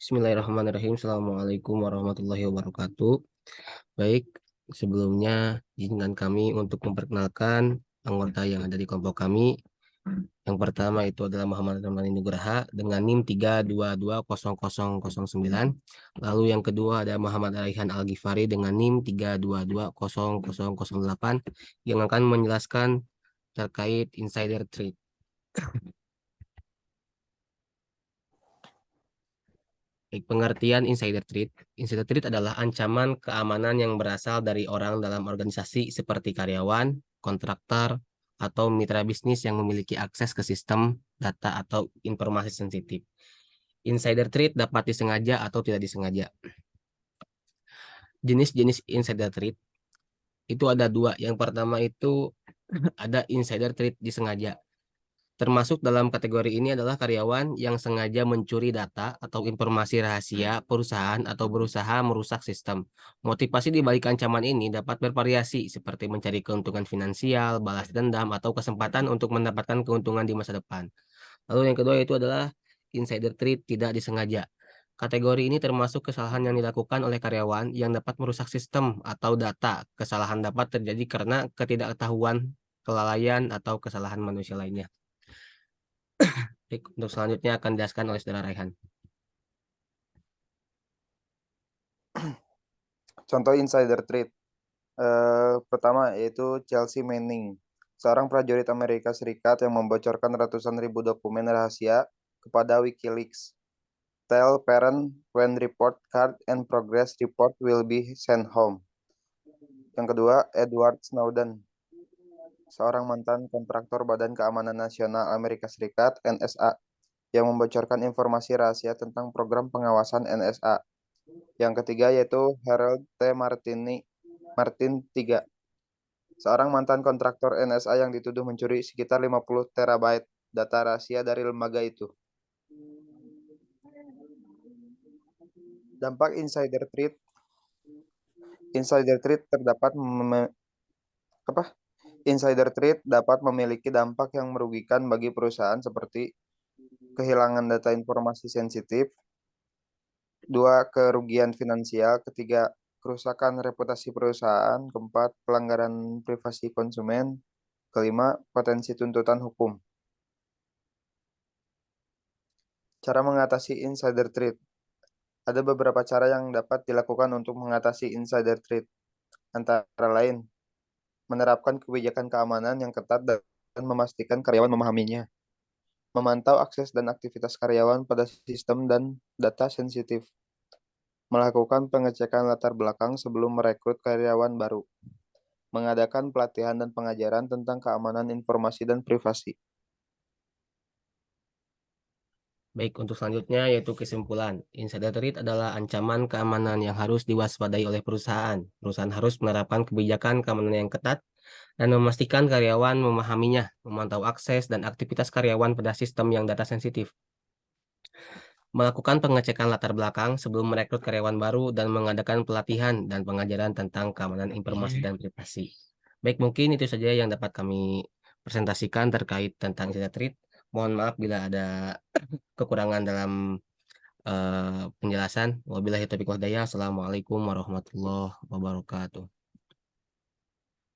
Bismillahirrahmanirrahim. Assalamualaikum warahmatullahi wabarakatuh. Baik, sebelumnya izinkan kami untuk memperkenalkan anggota yang ada di kelompok kami. Yang pertama itu adalah Muhammad Ramani Nugraha dengan NIM 3220009. Lalu yang kedua ada Muhammad Raihan Al-Ghifari dengan NIM 3220008 yang akan menjelaskan terkait insider trade. Baik, pengertian insider trade. Insider trade adalah ancaman keamanan yang berasal dari orang dalam organisasi seperti karyawan, kontraktor, atau mitra bisnis yang memiliki akses ke sistem, data, atau informasi sensitif. Insider trade dapat disengaja atau tidak disengaja. Jenis-jenis insider trade itu ada dua. Yang pertama itu ada insider trade disengaja. Termasuk dalam kategori ini adalah karyawan yang sengaja mencuri data atau informasi rahasia perusahaan atau berusaha merusak sistem. Motivasi di balik ancaman ini dapat bervariasi seperti mencari keuntungan finansial, balas dendam, atau kesempatan untuk mendapatkan keuntungan di masa depan. Lalu yang kedua itu adalah insider trade tidak disengaja. Kategori ini termasuk kesalahan yang dilakukan oleh karyawan yang dapat merusak sistem atau data. Kesalahan dapat terjadi karena ketidaktahuan, kelalaian, atau kesalahan manusia lainnya. Baik, untuk selanjutnya akan dijelaskan oleh Saudara Raihan. Contoh insider trade. Pertama yaitu Chelsea Manning, seorang prajurit Amerika Serikat yang membocorkan ratusan ribu dokumen rahasia kepada WikiLeaks. Tell parent when report card and progress report will be sent home. Yang kedua, Edward Snowden, seorang mantan kontraktor Badan Keamanan Nasional Amerika Serikat (NSA) yang membocorkan informasi rahasia tentang program pengawasan NSA. Yang ketiga yaitu Harold T. Martin III, seorang mantan kontraktor NSA yang dituduh mencuri sekitar 50 terabyte data rahasia dari lembaga itu. Dampak insider trade. Insider trade dapat memiliki dampak yang merugikan bagi perusahaan seperti kehilangan data informasi sensitif, 2. kerugian finansial, ketiga kerusakan reputasi perusahaan, keempat pelanggaran privasi konsumen, kelima potensi tuntutan hukum. Cara mengatasi insider trade. Ada beberapa cara yang dapat dilakukan untuk mengatasi insider trade, antara lain menerapkan kebijakan keamanan yang ketat dan memastikan karyawan memahaminya, memantau akses dan aktivitas karyawan pada sistem dan data sensitif, melakukan pengecekan latar belakang sebelum merekrut karyawan baru, mengadakan pelatihan dan pengajaran tentang keamanan informasi dan privasi. Baik, untuk selanjutnya yaitu kesimpulan. Insider trade adalah ancaman keamanan yang harus diwaspadai oleh perusahaan. Perusahaan harus menerapkan kebijakan keamanan yang ketat dan memastikan karyawan memahaminya, memantau akses dan aktivitas karyawan pada sistem yang data sensitif. Melakukan pengecekan latar belakang sebelum merekrut karyawan baru dan mengadakan pelatihan dan pengajaran tentang keamanan informasi dan privasi. Baik, mungkin itu saja yang dapat kami presentasikan terkait tentang insider trade. Mohon maaf bila ada kekurangan dalam penjelasan. Wabillahi taufiq wal hidayah. Assalamualaikum warahmatullahi wabarakatuh.